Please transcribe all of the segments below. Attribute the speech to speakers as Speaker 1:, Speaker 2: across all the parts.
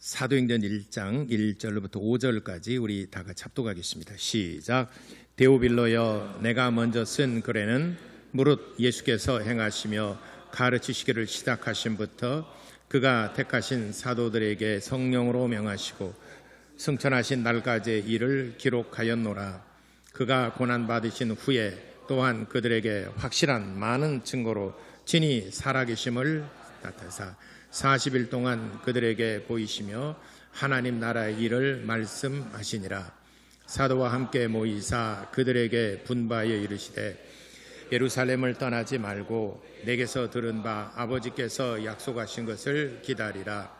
Speaker 1: 사도행전 1장 1절부터 5절까지 우리 다 같이 합독하겠습니다. 시작. 데오빌로여, 내가 먼저 쓴 글에는 무릇 예수께서 행하시며 가르치시기를 시작하심부터 그가 택하신 사도들에게 성령으로 명하시고 승천하신 날까지의 일을 기록하였노라. 그가 고난받으신 후에 또한 그들에게 확실한 많은 증거로 진히 살아계심을 나타내사 40일 동안 그들에게 보이시며 하나님 나라의 일을 말씀하시니라. 사도와 함께 모이사 그들에게 분바하여 이르시되 예루살렘을 떠나지 말고 내게서 들은 바 아버지께서 약속하신 것을 기다리라.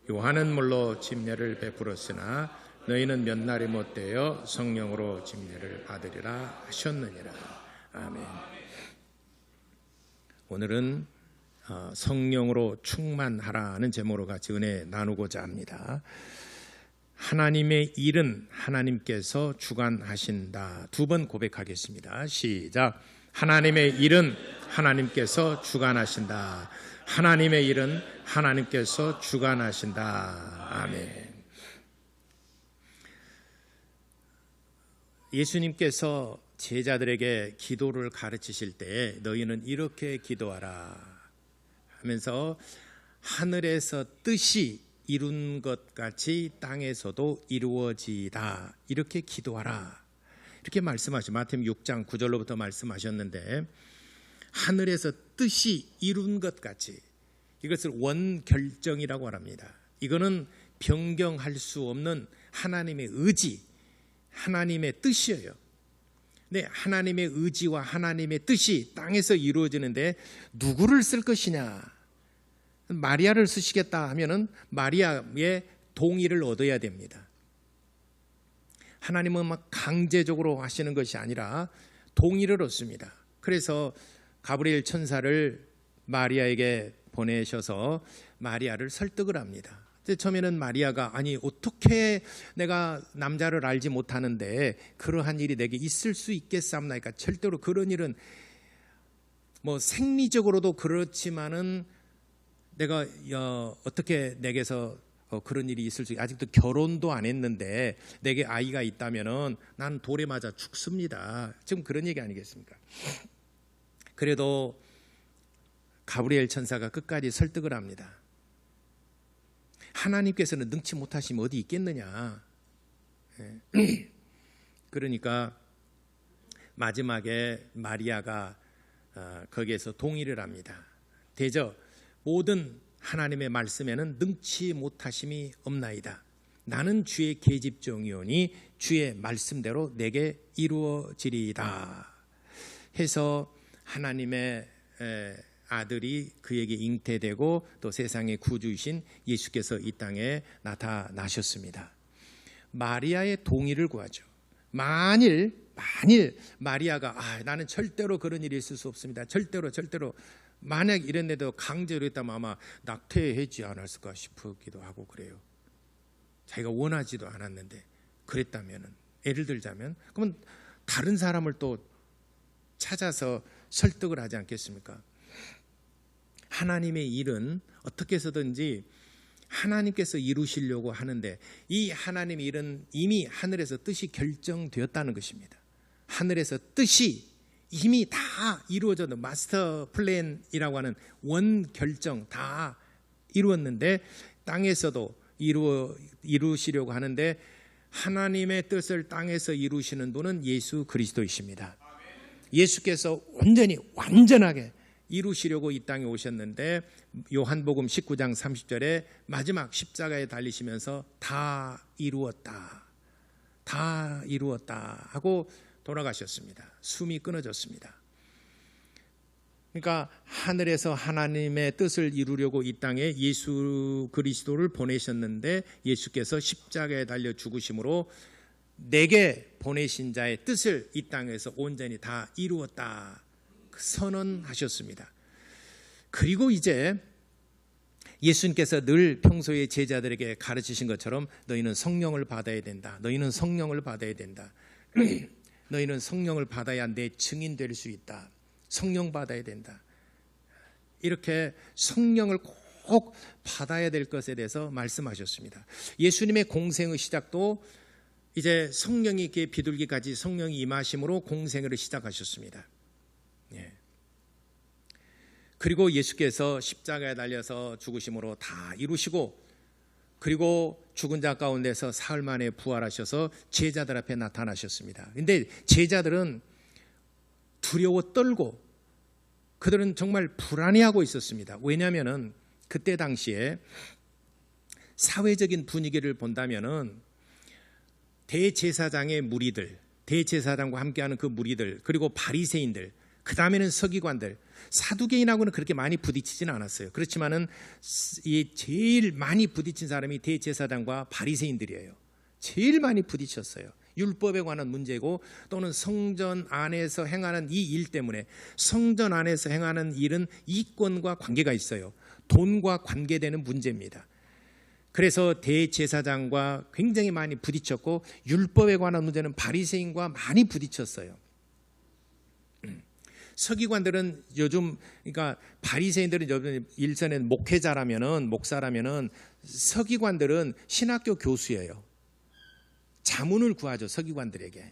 Speaker 1: 요한은 물로 침례를 베풀었으나 너희는 몇 날이 못되어 성령으로 침례를 받으리라 하셨느니라. 아멘. 오늘은 성령으로 충만하라는 제목으로 같이 은혜 나누고자 합니다. 하나님의 일은 하나님께서 주관하신다. 두 번 고백하겠습니다. 시작. 하나님의 일은 하나님께서 주관하신다. 하나님의 일은 하나님께서 주관하신다. 아멘. 예수님께서 제자들에게 기도를 가르치실 때 너희는 이렇게 기도하라 하면서 하늘에서 뜻이 이룬 것 같이 땅에서도 이루어지다 이렇게 기도하라 이렇게 말씀하시죠. 마태복음 6장 9절로부터 말씀하셨는데 하늘에서 뜻이 이룬 것 같이 이것을 원결정이라고 합니다. 이거는 변경할 수 없는 하나님의 의지, 하나님의 뜻이에요. 네, 하나님의 의지와 하나님의 뜻이 땅에서 이루어지는데 누구를 쓸 것이냐? 마리아를 쓰시겠다 하면은 마리아의 동의를 얻어야 됩니다. 하나님은 막 강제적으로 하시는 것이 아니라 동의를 얻습니다. 그래서 가브리엘 천사를 마리아에게 보내셔서 마리아를 설득을 합니다. 처음에는 마리아가 아니 어떻게 내가 남자를 알지 못하는데 그러한 일이 내게 있을 수 있겠사옵나이까. 절대로 그런 일은 뭐 생리적으로도 그렇지만은 내가 어떻게 내게서 그런 일이 있을 수 아직도 결혼도 안 했는데 내게 아이가 있다면은 난 돌에 맞아 죽습니다. 지금 그런 얘기 아니겠습니까? 그래도 가브리엘 천사가 끝까지 설득을 합니다. 하나님께서는 능치 못하시면 어디 있겠느냐. 그러니까 마지막에 마리아가 거기에서 동의를 합니다. 대저 모든 하나님의 말씀에는 능치 못하심이 없나이다. 나는 주의 계집종이오니 주의 말씀대로 내게 이루어지리이다 해서 하나님의 아들이 그에게 잉태되고 또 세상의 구주이신 예수께서 이 땅에 나타나셨습니다. 마리아의 동의를 구하죠. 만일 마리아가 나는 절대로 그런 일이 있을 수 없습니다. 절대로 만약 이랬는데도 강제로 했다면 아마 낙태하지 않았을까 싶기도 하고 그래요. 자기가 원하지도 않았는데 그랬다면은 예를 들자면 그러면 다른 사람을 또 찾아서 설득을 하지 않겠습니까? 하나님의 일은 어떻게 해서든지 하나님께서 이루시려고 하는데 이 하나님의 일은 이미 하늘에서 뜻이 결정되었다는 것입니다. 하늘에서 뜻이 이미 다 이루어졌는 마스터 플랜이라고 하는 원 결정 다 이루었는데 땅에서도 이루시려고 하는데 하나님의 뜻을 땅에서 이루시는 분은 예수 그리스도이십니다. 예수께서 완전하게 이루시려고 이 땅에 오셨는데 요한복음 19장 30절에 마지막 십자가에 달리시면서 다 이루었다 하고 돌아가셨습니다. 숨이 끊어졌습니다. 그러니까 하늘에서 하나님의 뜻을 이루려고 이 땅에 예수 그리스도를 보내셨는데 예수께서 십자가에 달려 죽으심으로 내게 보내신 자의 뜻을 이 땅에서 온전히 다 이루었다 선언하셨습니다. 그리고 이제 예수님께서 늘 평소에 제자들에게 가르치신 것처럼 너희는 성령을 받아야 된다. 너희는 성령을 받아야 된다. 너희는 성령을 받아야 내 증인 될 수 있다. 성령 받아야 된다. 이렇게 성령을 꼭 꼭 받아야 될 것에 대해서 말씀하셨습니다. 예수님의 공생의 시작도 이제 성령이 이렇게 비둘기까지 성령이 임하심으로 공생애를 시작하셨습니다. 예. 그리고 예수께서 십자가에 달려서 죽으심으로 다 이루시고, 그리고 죽은 자 가운데서 사흘 만에 부활하셔서 제자들 앞에 나타나셨습니다. 그런데 제자들은 두려워 떨고 그들은 정말 불안해하고 있었습니다. 왜냐하면 그때 당시에 사회적인 분위기를 본다면은 대제사장의 무리들, 대제사장과 함께하는 그 무리들, 그리고 바리새인들, 그 다음에는 서기관들, 사두개인하고는 그렇게 많이 부딪히지는 않았어요. 그렇지만은 이 제일 많이 부딪힌 사람이 대제사장과 바리새인들이에요. 제일 많이 부딪혔어요. 율법에 관한 문제고, 또는 성전 안에서 행하는 이 일 때문에, 성전 안에서 행하는 일은 이권과 관계가 있어요. 돈과 관계되는 문제입니다. 그래서 대제사장과 굉장히 많이 부딪혔고, 율법에 관한 문제는 바리새인과 많이 부딪혔어요. 서기관들은 요즘, 그러니까 바리새인들은 요즘 일선엔 목사라면은 서기관들은 신학교 교수예요. 자문을 구하죠, 서기관들에게.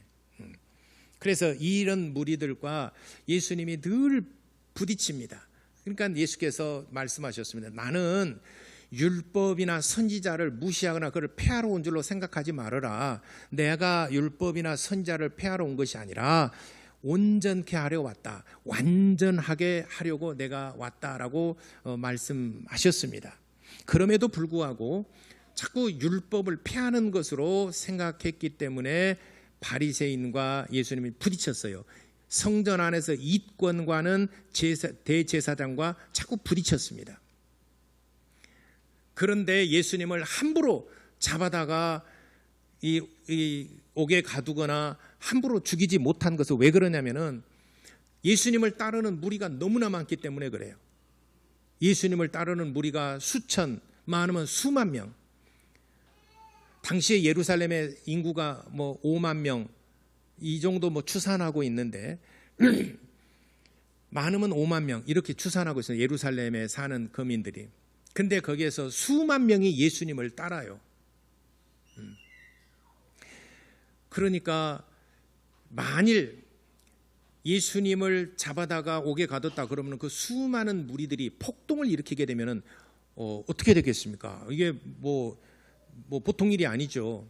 Speaker 1: 그래서 이런 무리들과 예수님이 늘 부딪힙니다. 그러니까 예수께서 말씀하셨습니다. 나는 율법이나 선지자를 무시하거나 그를 폐하러 온 줄로 생각하지 말아라. 내가 율법이나 선지자를 폐하러 온 것이 아니라 온전케 하려 왔다. 완전하게 하려고 내가 왔다라고 말씀하셨습니다. 그럼에도 불구하고 자꾸 율법을 폐하는 것으로 생각했기 때문에 바리새인과 예수님이 부딪혔어요. 성전 안에서 이권과는 대제사장과 자꾸 부딪혔습니다. 그런데 예수님을 함부로 잡아다가 이 옥에 가두거나 함부로 죽이지 못한 것은 왜 그러냐면은 예수님을 따르는 무리가 너무나 많기 때문에 그래요. 예수님을 따르는 무리가 수천, 많으면 수만 명. 당시에 예루살렘의 인구가 5만 명 이 정도 추산하고 있는데 많으면 5만 명 이렇게 추산하고 있어요. 예루살렘에 사는 거민들이. 근데 거기에서 수만 명이 예수님을 따라요. 그러니까 만일 예수님을 잡아다가 옥에 가뒀다 그러면 그 수많은 무리들이 폭동을 일으키게 되면은 어떻게 되겠습니까? 이게 보통 일이 아니죠.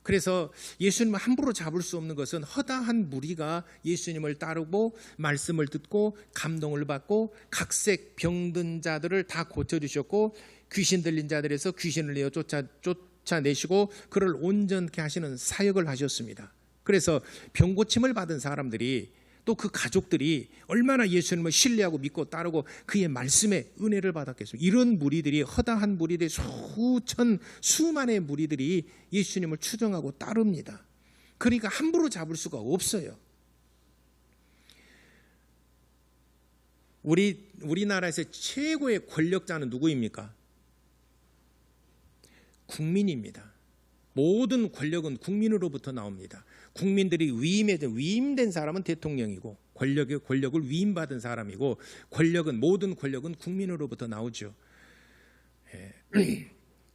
Speaker 1: 그래서 예수님을 함부로 잡을 수 없는 것은 허다한 무리가 예수님을 따르고 말씀을 듣고 감동을 받고 각색 병든 자들을 다 고쳐주셨고, 귀신 들린 자들에서 귀신을 내어 쫓아내시고 그를 온전케 하시는 사역을 하셨습니다. 그래서 병고침을 받은 사람들이, 또 그 가족들이 얼마나 예수님을 신뢰하고 믿고 따르고 그의 말씀에 은혜를 받았겠습니까? 이런 무리들이, 허다한 무리들이, 수만의 무리들이 예수님을 추종하고 따릅니다. 그러니까 함부로 잡을 수가 없어요. 우리나라에서 최고의 권력자는 누구입니까? 국민입니다. 모든 권력은 국민으로부터 나옵니다. 국민들이 위임된 사람은 대통령이고, 권력을 위임받은 사람이고, 모든 권력은 국민으로부터 나오죠.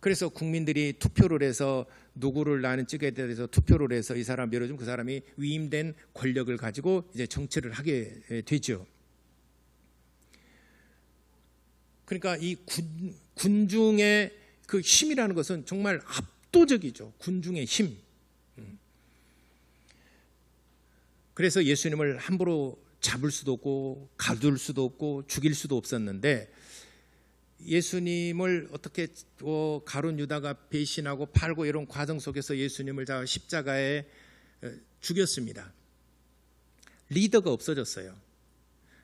Speaker 1: 그래서 국민들이 투표를 해서 누구를 나는 찍어야 돼서 투표를 해서 이 사람 밀어주면 그 사람이 위임된 권력을 가지고 이제 정치를 하게 되죠. 그러니까 이 군중의 그 힘이라는 것은 정말 압도적이죠. 군중의 힘. 그래서 예수님을 함부로 잡을 수도 없고 가둘 수도 없고 죽일 수도 없었는데, 예수님을 어떻게 가룟 유다가 배신하고 팔고 이런 과정 속에서 예수님을 십자가에 죽였습니다. 리더가 없어졌어요.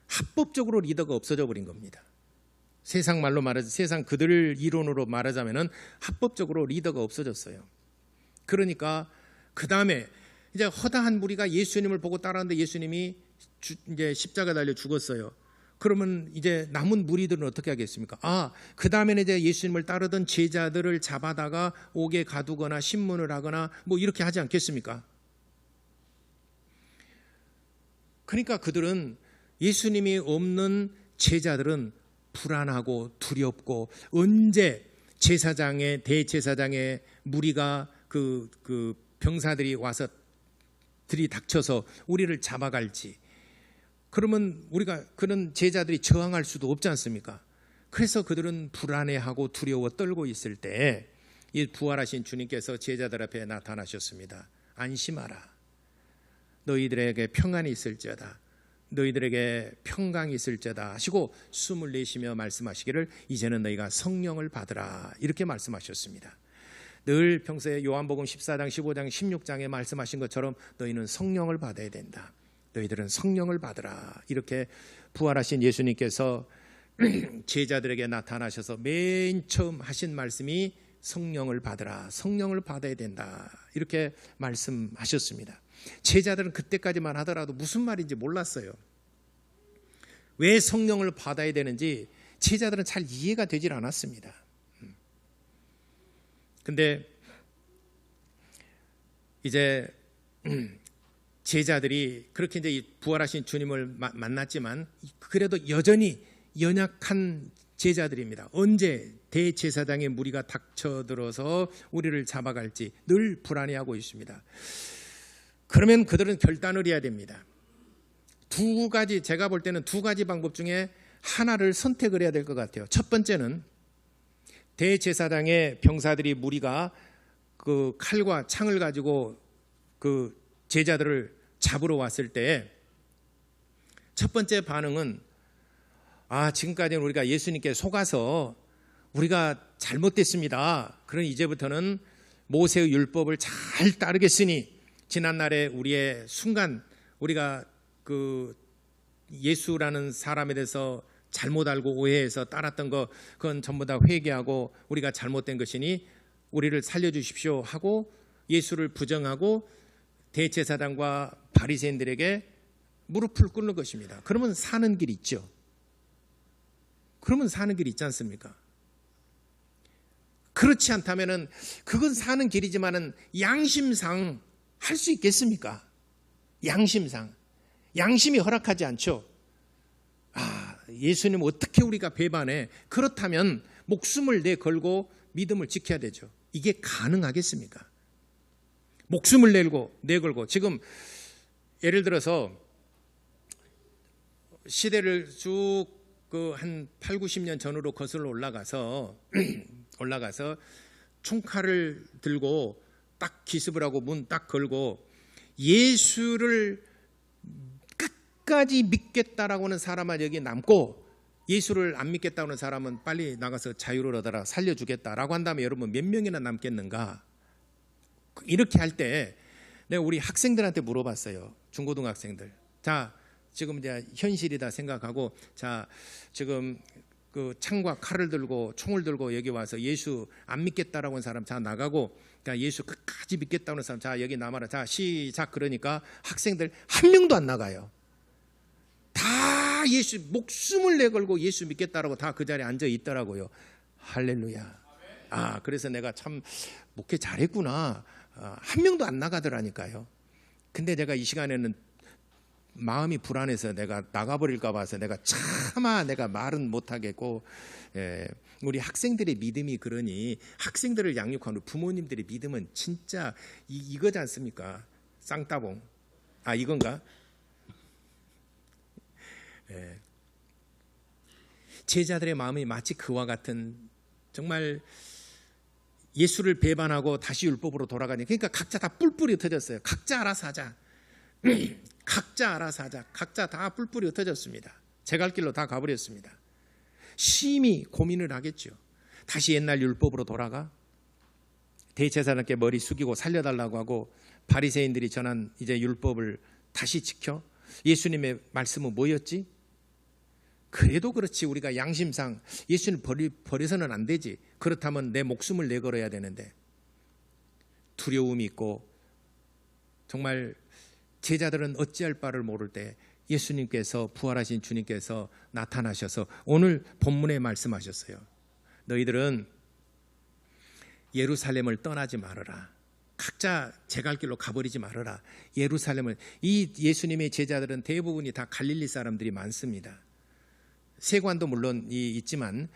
Speaker 1: 합법적으로 리더가 없어져 버린 겁니다. 세상 말로 세상 그들 이론으로 말하자면은 합법적으로 리더가 없어졌어요. 그러니까 그 다음에 이제 허다한 무리가 예수님을 보고 따라하는데 예수님이 이제 십자가 달려 죽었어요. 그러면 이제 남은 무리들은 어떻게 하겠습니까? 그 다음에는 이제 예수님을 따르던 제자들을 잡아다가 옥에 가두거나 신문을 하거나 이렇게 하지 않겠습니까? 그러니까 그들은, 예수님이 없는 제자들은 불안하고 두렵고 언제 대제사장의 무리가 그 병사들이 와서 들이닥쳐서 우리를 잡아갈지, 그러면 우리가 그런 제자들이 저항할 수도 없지 않습니까? 그래서 그들은 불안해하고 두려워 떨고 있을 때 이 부활하신 주님께서 제자들 앞에 나타나셨습니다. 안심하라. 너희들에게 평안이 있을지어다. 너희들에게 평강이 있을지어다 하시고 숨을 내쉬며 말씀하시기를 이제는 너희가 성령을 받으라 이렇게 말씀하셨습니다. 늘 평소에 요한복음 14장, 15장, 16장에 말씀하신 것처럼 너희는 성령을 받아야 된다. 너희들은 성령을 받으라. 이렇게 부활하신 예수님께서 제자들에게 나타나셔서 맨 처음 하신 말씀이 성령을 받으라. 성령을 받아야 된다. 이렇게 말씀하셨습니다. 제자들은 그때까지만 하더라도 무슨 말인지 몰랐어요. 왜 성령을 받아야 되는지 제자들은 잘 이해가 되질 않았습니다. 근데 이제 제자들이 그렇게 이제 부활하신 주님을 만났지만 그래도 여전히 연약한 제자들입니다. 언제 대제사장의 무리가 닥쳐들어서 우리를 잡아갈지 늘 불안해하고 있습니다. 그러면 그들은 결단을 해야 됩니다. 제가 볼 때는 두 가지 방법 중에 하나를 선택을 해야 될 것 같아요. 첫 번째는 대제사장의 병사들이 무리가 그 칼과 창을 가지고 그 제자들을 잡으러 왔을 때 첫 번째 반응은 지금까지는 우리가 예수님께 속아서 우리가 잘못됐습니다. 그러니 이제부터는 모세의 율법을 잘 따르겠으니 지난날에 우리의 순간 우리가 그 예수라는 사람에 대해서 잘못 알고 오해해서 따랐던 거 그건 전부 다 회개하고 우리가 잘못된 것이니 우리를 살려주십시오 하고 예수를 부정하고 대제사장과 바리새인들에게 무릎을 꿇는 것입니다. 그러면 사는 길이 있죠. 그러면 사는 길이 있지 않습니까? 그렇지 않다면은 그건 사는 길이지만은 양심상 할 수 있겠습니까? 양심이 허락하지 않죠. 예수님 어떻게 우리가 배반해? 그렇다면 목숨을 내걸고 믿음을 지켜야 되죠. 이게 가능하겠습니까? 목숨을 내걸고 지금 예를 들어서 시대를 쭉 한 8, 90년 전으로 거슬러 올라가서 총칼을 들고 딱 기습을 하고 문 딱 걸고 예수를 끝까지 믿겠다라고 하는 사람은 여기 남고 예수를 안 믿겠다고 하는 사람은 빨리 나가서 자유를 얻어라 살려주겠다라고 한다면 여러분 몇 명이나 남겠는가? 이렇게 할 때 내가 우리 학생들한테 물어봤어요. 중고등학생들. 자, 지금 이제 현실이다 생각하고 자, 지금 그 창과 칼을 들고 총을 들고 여기 와서 예수 안 믿겠다라고 하는 사람 자 나가고 그러니까 예수 끝까지 믿겠다고 하는 사람 자 여기 남아라. 자 시작. 그러니까 학생들 한 명도 안 나가요. 다 예수 목숨을 내걸고 예수 믿겠다라고 다 그 자리에 앉아 있더라고요. 할렐루야. 그래서 내가 참 목회 잘했구나. 한 명도 안 나가더라니까요. 근데 내가 이 시간에는 마음이 불안해서 내가 나가버릴까 봐서 내가 차마 내가 말은 못하겠고 우리 학생들의 믿음이 그러니 학생들을 양육하는 부모님들의 믿음은 진짜 이거지 않습니까? 쌍따봉. 이건가? 제자들의 마음이 마치 그와 같은 정말 예수를 배반하고 다시 율법으로 돌아가니 그러니까 각자 다 뿔뿔이 흩어졌어요. 각자 알아서 하자. 각자 다 뿔뿔이 흩어졌습니다. 제 갈 길로 다 가버렸습니다. 심히 고민을 하겠죠. 다시 옛날 율법으로 돌아가 대제사장께 머리 숙이고 살려달라고 하고 바리새인들이 전한 이제 율법을 다시 지켜 예수님의 말씀은 뭐였지? 그래도 그렇지 우리가 양심상 예수를 버려서는 안 되지. 그렇다면 내 목숨을 내걸어야 되는데 두려움이 있고 정말 제자들은 어찌할 바를 모를 때 예수님께서 부활하신 주님께서 나타나셔서 오늘 본문에 말씀하셨어요. 너희들은 예루살렘을 떠나지 말아라. 각자 제 갈 길로 가버리지 말아라. 예루살렘을 이 예수님의 제자들은 대부분이 다 갈릴리 사람들이 많습니다. 세관도 물론 있지만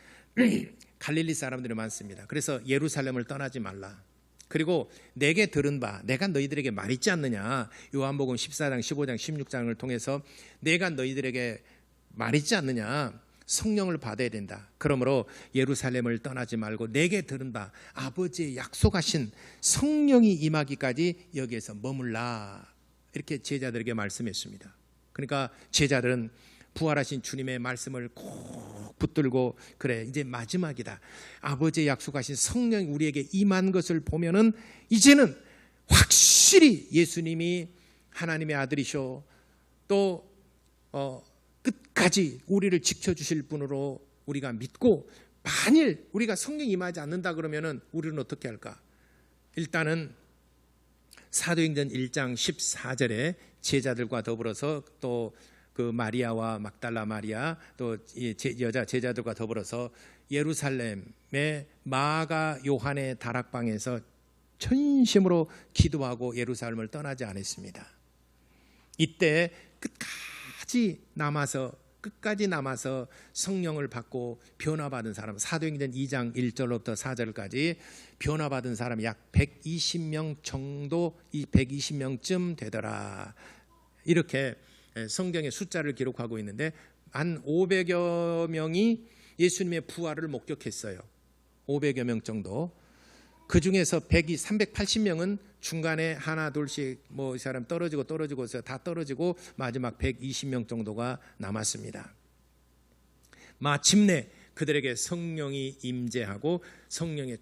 Speaker 1: 갈릴리 사람들이 많습니다. 그래서 예루살렘을 떠나지 말라. 그리고 내게 들은 바 내가 너희들에게 말했지 않느냐. 요한복음 14장 15장 16장을 통해서 내가 너희들에게 말했지 않느냐. 성령을 받아야 된다. 그러므로 예루살렘을 떠나지 말고 내게 들은 바 아버지의 약속하신 성령이 임하기까지 여기에서 머물라. 이렇게 제자들에게 말씀했습니다. 그러니까 제자들은 부활하신 주님의 말씀을 꼭 붙들고 그래 이제 마지막이다. 아버지의 약속하신 성령이 우리에게 임한 것을 보면은 이제는 확실히 예수님이 하나님의 아들이셔 또 끝까지 우리를 지켜주실 분으로 우리가 믿고 만일 우리가 성령 임하지 않는다 그러면은 우리는 어떻게 할까? 일단은 사도행전 1장 14절에 제자들과 더불어서 또 그 마리아와 막달라 마리아 또 여자 제자들과 더불어서 예루살렘의 마가 요한의 다락방에서 전심으로 기도하고 예루살렘을 떠나지 않았습니다. 이때 끝까지 남아서 성령을 받고 변화받은 사람 사도행전 2장 1절부터 4절까지 변화받은 사람 약 120명 정도 120명쯤 되더라. 이렇게 성경의 숫자를 기록하고 있는데 한 500여 명이 예수님의 부활을 목격했어요. 500여 명 정도. 그 중에서 380명은 중간에 하나 둘씩 이 사람 떨어지고서 다 떨어지고 마지막 120명 정도가 남았습니다. 마침내 그들에게 성령이 임재하고 성령의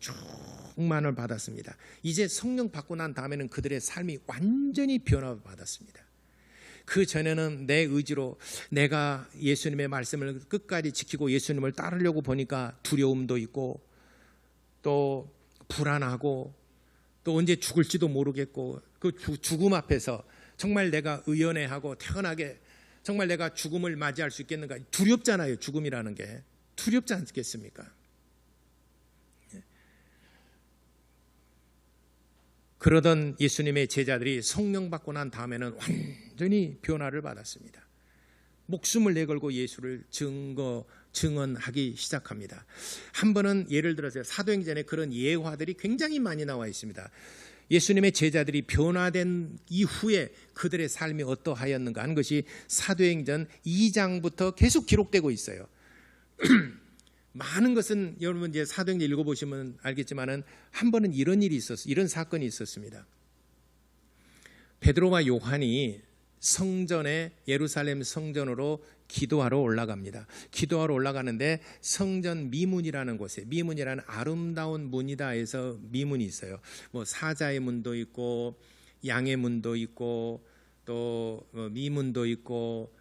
Speaker 1: 충만을 받았습니다. 이제 성령 받고 난 다음에는 그들의 삶이 완전히 변화받았습니다. 그 전에는 내 의지로 내가 예수님의 말씀을 끝까지 지키고 예수님을 따르려고 보니까 두려움도 있고 또 불안하고 또 언제 죽을지도 모르겠고 그 죽음 앞에서 정말 내가 의연해하고 태연하게 정말 내가 죽음을 맞이할 수 있겠는가 두렵잖아요. 죽음이라는 게 두렵지 않겠습니까? 그러던 예수님의 제자들이 성령 받고 난 다음에는 완전히 변화를 받았습니다. 목숨을 내걸고 예수를 증언하기 시작합니다. 한 번은 예를 들어서 사도행전에 그런 예화들이 굉장히 많이 나와 있습니다. 예수님의 제자들이 변화된 이후에 그들의 삶이 어떠하였는가 하는 것이 사도행전 2장부터 계속 기록되고 있어요. 많은 것은 여러분 이제 사도행전 읽어보시면 알겠지만은 한 번은 이런 사건이 있었습니다. 베드로와 요한이 성전에 예루살렘 성전으로 기도하러 올라갑니다. 기도하러 올라가는데 성전 미문이라는 곳에 미문이라는 아름다운 문이다 해서 미문이 있어요. 사자의 문도 있고 양의 문도 있고 또 미문도 있고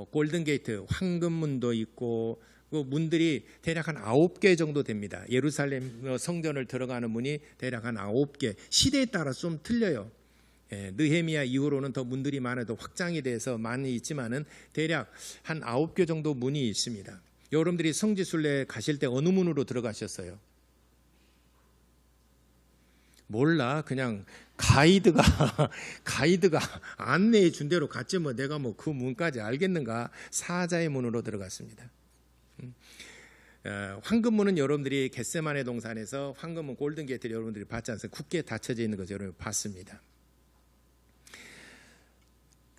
Speaker 1: 골든게이트 황금문도 있고 그 문들이 대략 한 9개 정도 됩니다. 예루살렘 성전을 들어가는 문이 대략 한 9개. 시대에 따라 좀 틀려요. 느헤미야 이후로는 더 문들이 많아도 확장이 돼서 많이 있지만은 대략 한 9개 정도 문이 있습니다. 여러분들이 성지순례 가실 때 어느 문으로 들어가셨어요? 몰라. 그냥 가이드가 안내해 준 대로 갔지 내가 그 문까지 알겠는가. 사자의 문으로 들어갔습니다. 황금문은 여러분들이 겟세마네 동산에서 황금문 골든게이트를 여러분들이 봤지 않습니까? 굳게 닫혀져 있는 것을 여러분 봤습니다.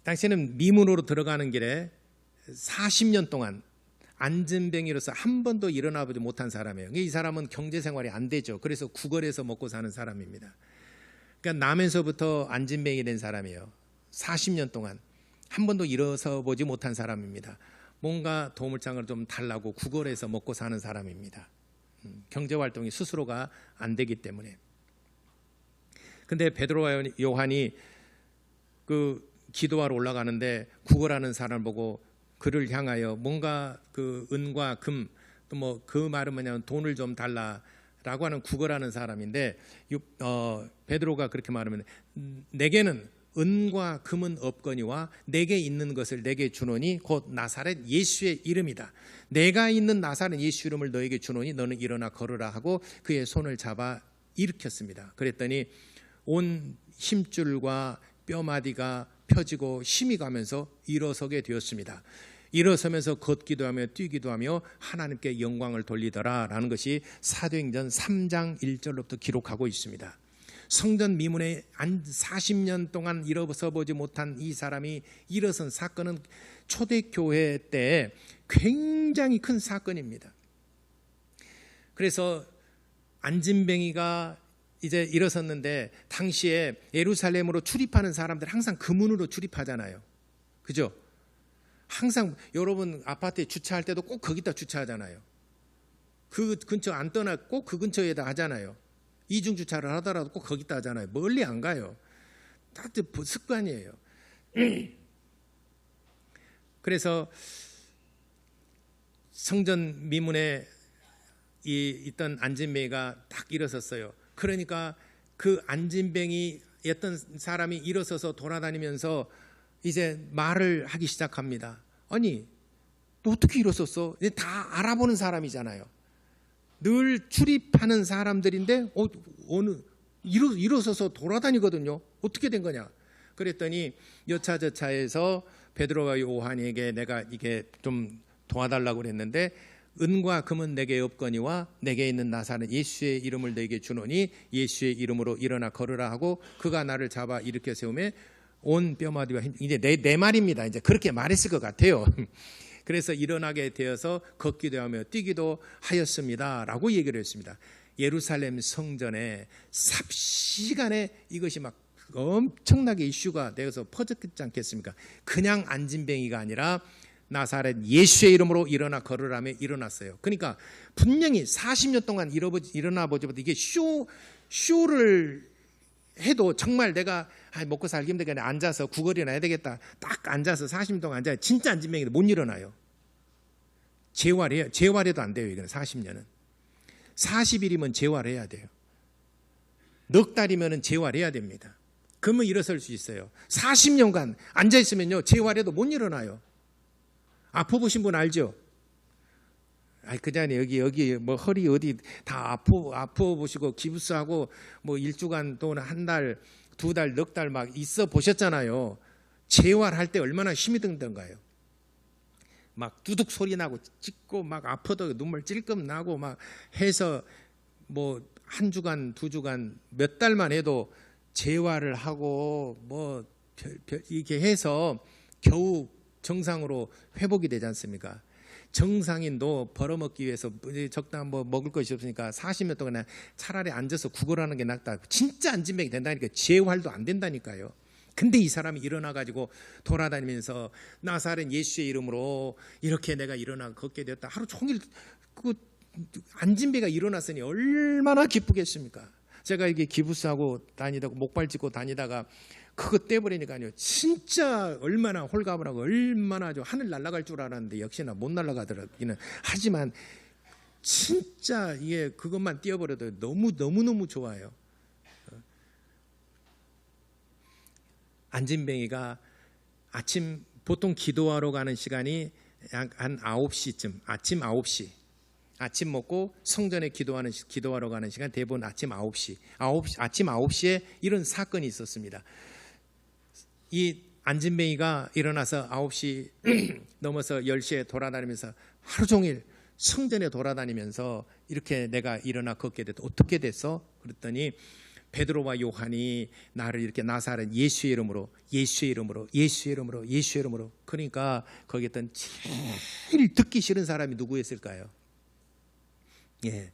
Speaker 1: 당시에는 미문으로 들어가는 길에 40년 동안 안진뱅이로서 한 번도 일어나 보지 못한 사람이에요. 이 사람은 경제생활이 안 되죠. 그래서 구걸해서 먹고 사는 사람입니다. 그러니까 나면서부터 안진뱅이 된 사람이에요. 40년 동안 한 번도 일어서 보지 못한 사람입니다. 뭔가 도물장을 좀 달라고 구걸해서 먹고 사는 사람입니다. 경제활동이 스스로가 안 되기 때문에. 근데 베드로와 요한이 그 기도하러 올라가는데 구걸하는 사람을 보고 그를 향하여 뭔가 그 은과 금 또 그 말은 뭐냐면 돈을 좀 달라라고 하는 구걸하는 사람인데 베드로가 그렇게 말하면 내게는 은과 금은 없거니와 내게 있는 것을 내게 주노니 곧 나사렛 예수의 이름이다. 내가 있는 나사렛 예수 이름을 너에게 주노니 너는 일어나 걸으라 하고 그의 손을 잡아 일으켰습니다. 그랬더니 온 힘줄과 뼈마디가 펴지고 힘이 가면서 일어서게 되었습니다. 일어서면서 걷기도 하며 뛰기도 하며 하나님께 영광을 돌리더라라는 것이 사도행전 3장 1절로부터 기록하고 있습니다. 성전 미문에 40년 동안 일어서 보지 못한 이 사람이 일어선 사건은 초대교회 때 굉장히 큰 사건입니다. 그래서 안진뱅이가 이제 일어섰는데, 당시에 예루살렘으로 출입하는 사람들 항상 그 문으로 출입하잖아요. 그죠? 항상 여러분 아파트에 주차할 때도 꼭 거기다 주차하잖아요. 그 근처 안 떠나 꼭 그 근처에다 하잖아요. 이중 주차를 하더라도 꼭 거기다 하잖아요. 멀리 안 가요. 다 습관이에요. 그래서 성전 미문에 있던 안진뱅이가 딱 일어섰어요. 그러니까 그 안진뱅이였던 사람이 일어서서 돌아다니면서 이제 말을 하기 시작합니다. 아니, 너 어떻게 일어섰어? 다 알아보는 사람이잖아요. 늘 출입하는 사람들인데 일어서서 돌아다니거든요. 어떻게 된 거냐? 그랬더니 여차저차해서 베드로와 요한에게 내가 이게 좀 도와달라고 그랬는데, 은과 금은 내게 없거니와 내게 있는 나사는 예수의 이름을 내게 주노니 예수의 이름으로 일어나 걸으라 하고, 그가 나를 잡아 일으켜 세우매 온 뼈마디와 이제 내 말입니다. 이제 그렇게 말했을 것 같아요. 그래서 일어나게 되어서 걷기도 하며 뛰기도 하였습니다라고 얘기를 했습니다. 예루살렘 성전에 삽시간에 이것이 막 엄청나게 이슈가 되어서 퍼졌지 않겠습니까? 그냥 안진뱅이가 아니라 나사렛 예수의 이름으로 일어나 걸으라며 일어났어요. 그러니까 분명히 40년 동안 일어나 보지 못해 이게 쇼를 해도 정말 내가 먹고 살기 힘들게 앉아서 구걸이나 해야 되겠다, 딱 앉아서 40년 동안 앉아야 진짜 안진뱅이도 못 일어나요. 재활해도 안 돼요. 이거는 40년은 40일이면 재활해야 돼요. 넉 달이면 재활해야 됩니다. 그러면 일어설 수 있어요. 40년간 앉아있으면요, 재활해도 못 일어나요. 아파 보신 분 알죠? 그 전에 여기 뭐 허리 어디 다 아파 보시고 기부스하고 뭐 일주간 또는 한 달, 두 달, 넉 달 막 있어 보셨잖아요. 재활할 때 얼마나 힘이 든던가요. 막 두둑 소리 나고 찢고 막 아파도 눈물 찔끔 나고 막 해서 뭐 한 주간, 두 주간, 몇 달만 해도 재활을 하고 뭐 이렇게 해서 겨우 정상으로 회복이 되지 않습니까? 정상인도 벌어먹기 위해서 적당한 뭐 먹을 것이 없으니까 40년 동안 차라리 앉아서 구걸하는 게 낫다. 진짜 안진뱅이 된다니까. 재활도 안 된다니까요. 근데 이 사람이 일어나가지고 돌아다니면서 나사렛 예수의 이름으로 이렇게 내가 일어나 걷게 되었다. 하루 종일 그 안진뱅이가 일어났으니 얼마나 기쁘겠습니까? 제가 이게 기부스하고 다니다가 목발 짚고 다니다가 그거 떼버리니까요, 진짜 얼마나 홀가분 하고 얼마나 하늘 날아갈 줄 알았는데 역시나 못 날아가더라고요. 하지만 진짜 이게 그것만 떼어버려도 너무너무 좋아요. 안진뱅이가 아침 보통 기도하러 가는 시간이 한 9시쯤, 아침 9시. 아침 먹고 성전에 기도하러 가는 시간 대부분 아침 9시. 아침 9시에 이런 사건이 있었습니다. 이 안진뱅이가 일어나서 9시 넘어서 10시에 돌아다니면서 하루 종일 성전에 돌아다니면서 이렇게 내가 일어나 걷게 됐다. 어떻게 됐어? 그랬더니 베드로와 요한이 나를 이렇게 나사렛 예수의 이름으로 그러니까 거기 있던 제일 듣기 싫은 사람이 누구였을까요? 예,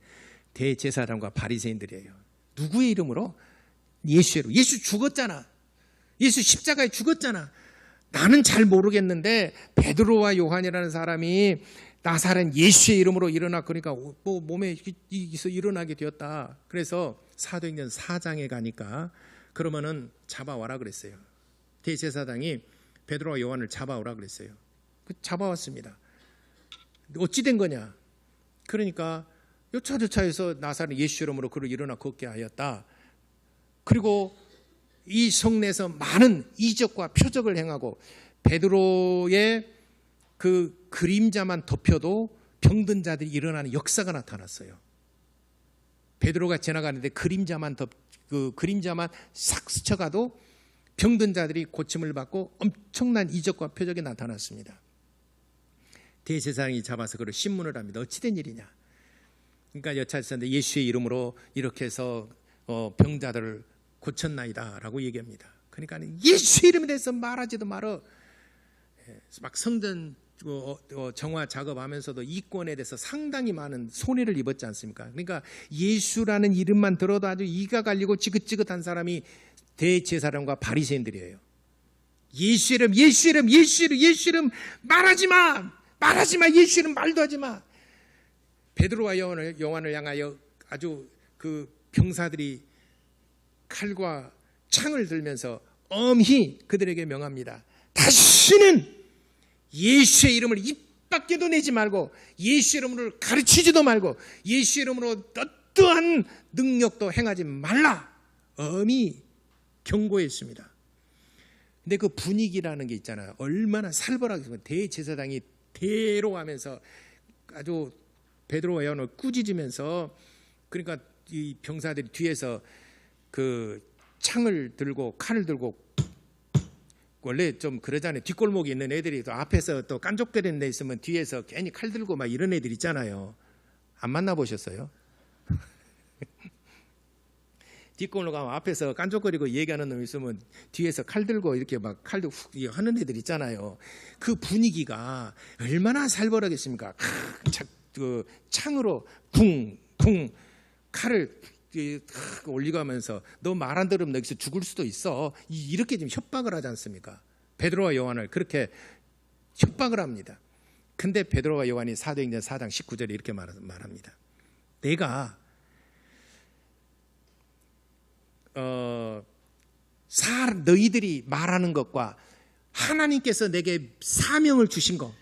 Speaker 1: 대제사장과 바리새인들이에요. 누구의 이름으로? 예수의 이름으로. 예수 죽었잖아. 예수 십자가에 죽었잖아. 나는 잘 모르겠는데 베드로와 요한이라는 사람이 나사렛 예수의 이름으로 일어나, 그러니까 뭐 몸에 있어 일어나게 되었다. 그래서 사도행전 4장에 가니까 그러면은 잡아와라 그랬어요. 대제사장이 베드로와 요한을 잡아오라 그랬어요. 잡아왔습니다. 어찌 된 거냐? 그러니까 여차저차해서 나사렛 예수 이름으로 그를 일어나 걷게 하였다. 그리고 이 성내에서 많은 이적과 표적을 행하고 베드로의 그 그림자만 덮여도 병든 자들이 일어나는 역사가 나타났어요. 베드로가 지나가는데 그림자만 싹 스쳐가도 병든 자들이 고침을 받고 엄청난 이적과 표적이 나타났습니다. 대제사장이 잡아서 그를 신문을 합니다. 어찌된 일이냐. 그러니까 여차하셨는데 예수의 이름으로 이렇게 해서 병자들을 고쳤나이다 라고 얘기합니다. 그러니까 예수의 이름에 대해서 말하지도 말어. 막 성전 정화 작업하면서도 이권에 대해서 상당히 많은 손해를 입었지 않습니까? 그러니까 예수라는 이름만 들어도 아주 이가 갈리고 지긋지긋한 사람이 대제사장과 바리새인들이에요. 예수 이름, 예수 이름, 예수 이름, 예수 이름 말하지 마, 말하지 마, 예수 이름 말도 하지 마. 베드로와 요한을 향하여 아주 그 병사들이 칼과 창을 들면서 엄히 그들에게 명합니다. 다시는 예수의 이름을 입 밖에도 내지 말고 예수 이름으로 가르치지도 말고 예수 이름으로 어떠한 능력도 행하지 말라 엄히 경고했습니다. 근데 그 분위기라는 게 있잖아요. 얼마나 살벌하게 대제사장이 대로하면서 아주 베드로와 요한을 꾸짖으면서 그러니까 이 병사들이 뒤에서 그 창을 들고 칼을 들고 원래 좀 그러잖아요. 뒷골목에 있는 애들이 또 앞에서 또 깐족거리는 데 있으면 뒤에서 괜히 칼 들고 막 이런 애들 있잖아요. 안 만나보셨어요? 뒷골목 가면 앞에서 깐족거리고 얘기하는 놈 있으면 뒤에서 칼 들고 이렇게 막 칼도 훅 하는 애들 있잖아요. 그 분위기가 얼마나 살벌하겠습니까? 그 창으로 쿵쿵 칼을 올리고 하면서 너 말 안 들으면 여기서 죽을 수도 있어. 이렇게 지금 협박을 하지 않습니까? 베드로와 요한을 그렇게 협박을 합니다. 근데 베드로와 요한이 사도행전 4장 19절에 이렇게 말합니다. 내가 너희들이 말하는 것과 하나님께서 내게 사명을 주신 것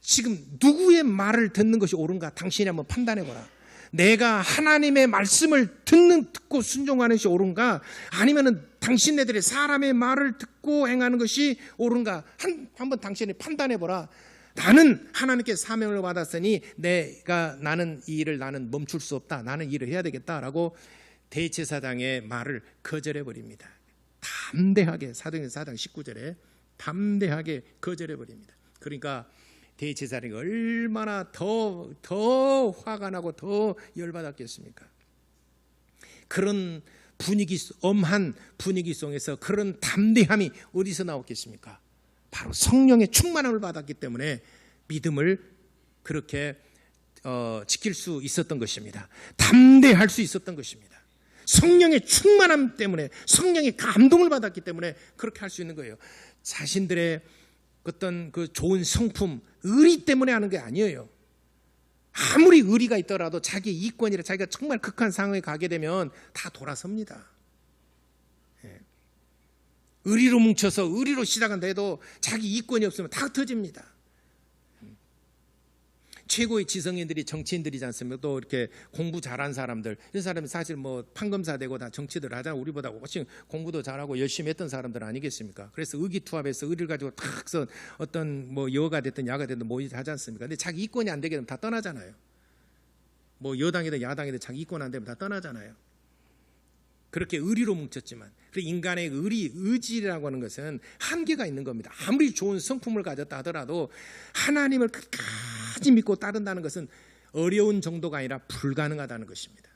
Speaker 1: 지금 누구의 말을 듣는 것이 옳은가 당신이 한번 판단해보라. 내가 하나님의 말씀을 듣고 순종하는 것이 옳은가 아니면은 당신네들의 사람의 말을 듣고 행하는 것이 옳은가 한번 당신이 판단해보라. 나는 하나님께 사명을 받았으니 나는 이 일을 나는 멈출 수 없다. 나는 이 일을 해야 되겠다라고 대제사장의 말을 거절해버립니다. 담대하게 사도행전 4장 19절에 담대하게 거절해버립니다. 그러니까 대제사장이 얼마나 더 화가 나고 더 열받았겠습니까? 그런 엄한 분위기 속에서 그런 담대함이 어디서 나왔겠습니까? 바로 성령의 충만함을 받았기 때문에 믿음을 그렇게 지킬 수 있었던 것입니다. 담대할 수 있었던 것입니다. 성령의 충만함 때문에 성령의 감동을 받았기 때문에 그렇게 할 수 있는 거예요. 자신들의 어떤 그 좋은 성품, 의리 때문에 하는 게 아니에요. 아무리 의리가 있더라도 자기 이권이라 자기가 정말 극한 상황에 가게 되면 다 돌아섭니다. 의리로 뭉쳐서 의리로 시작한다 해도 자기 이권이 없으면 다 흩어집니다. 최고의 지성인들이 정치인들이지 않습니까? 또 이렇게 공부 잘한 사람들, 이 사람이 사실 뭐 판검사 되고 다 정치들 하잖아요. 우리보다 훨씬 공부도 잘하고 열심히 했던 사람들 아니겠습니까? 그래서 의기투합해서 의리를 가지고 탁 어떤 뭐 여가 됐든 야가 됐든 뭐 하지 않습니까? 근데 자기 이권이 안 되게 되면 다 떠나잖아요. 뭐 여당이든 야당이든 자기 이권 안 되면 다 떠나잖아요. 그렇게 의리로 뭉쳤지만 인간의 의지라고 하는 것은 한계가 있는 겁니다. 아무리 좋은 성품을 가졌다 하더라도 하나님을 끝까지 믿고 따른다는 것은 어려운 정도가 아니라 불가능하다는 것입니다.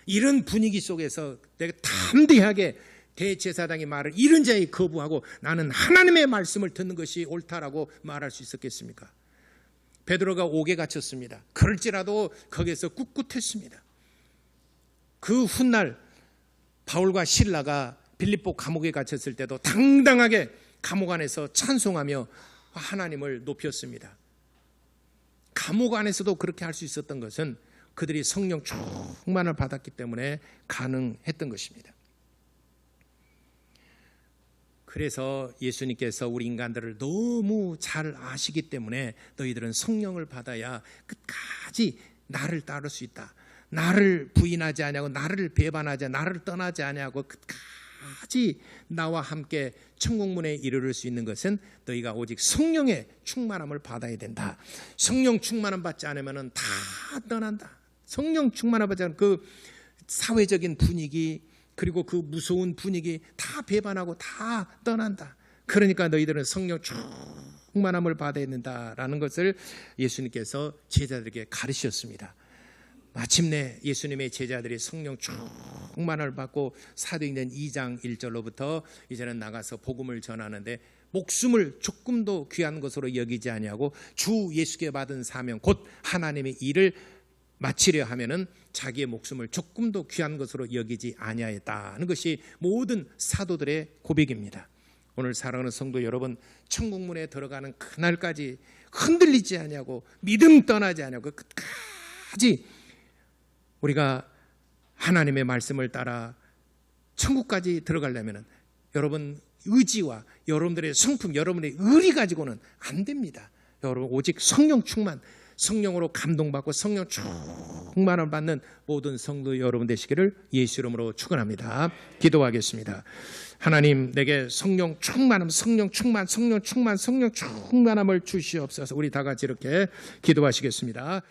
Speaker 1: 이런 분위기 속에서 내가 담대하게 대제사장의 말을 이런 자에 거부하고 나는 하나님의 말씀을 듣는 것이 옳다라고 말할 수 있었겠습니까? 베드로가 옥에 갇혔습니다. 그럴지라도 거기에서 꿋꿋했습니다. 그 훗날 바울과 실라가 빌립보 감옥에 갇혔을 때도 당당하게 감옥 안에서 찬송하며 하나님을 높였습니다. 감옥 안에서도 그렇게 할 수 있었던 것은 그들이 성령 충만을 받았기 때문에 가능했던 것입니다. 그래서 예수님께서 우리 인간들을 너무 잘 아시기 때문에 너희들은 성령을 받아야 끝까지 나를 따를 수 있다. 나를 부인하지 아니하고 나를 배반하지 아니하고 나를 떠나지 아니하고 끝까지 나와 함께 천국문에 이르를 수 있는 것은 너희가 오직 성령의 충만함을 받아야 된다. 성령 충만함 받지 않으면 다 떠난다. 성령 충만함 받지 않으면 그 사회적인 분위기 그리고 그 무서운 분위기 다 배반하고 다 떠난다. 그러니까 너희들은 성령 충만함을 받아야 된다라는 것을 예수님께서 제자들에게 가르치셨습니다. 마침내 예수님의 제자들이 성령 충만을 받고 사도행전 2장 1절로부터 이제는 나가서 복음을 전하는데 목숨을 조금도 귀한 것으로 여기지 아니하고 주 예수께 받은 사명 곧 하나님의 일을 마치려 하면은 자기의 목숨을 조금도 귀한 것으로 여기지 아니하였다는 것이 모든 사도들의 고백입니다. 오늘 사랑하는 성도 여러분, 천국문에 들어가는 그날까지 흔들리지 아니하고 믿음 떠나지 아니하고 끝까지 우리가 하나님의 말씀을 따라 천국까지 들어가려면 여러분 의지와 여러분들의 성품, 여러분의 의리 가지고는 안 됩니다. 여러분 오직 성령 충만, 성령으로 감동받고 성령 충만을 받는 모든 성도 여러분 되시기를 예수 이름으로 축원합니다. 기도하겠습니다. 하나님, 내게 성령 충만함, 성령 충만함을 주시옵소서. 우리 다 같이 이렇게 기도하시겠습니다.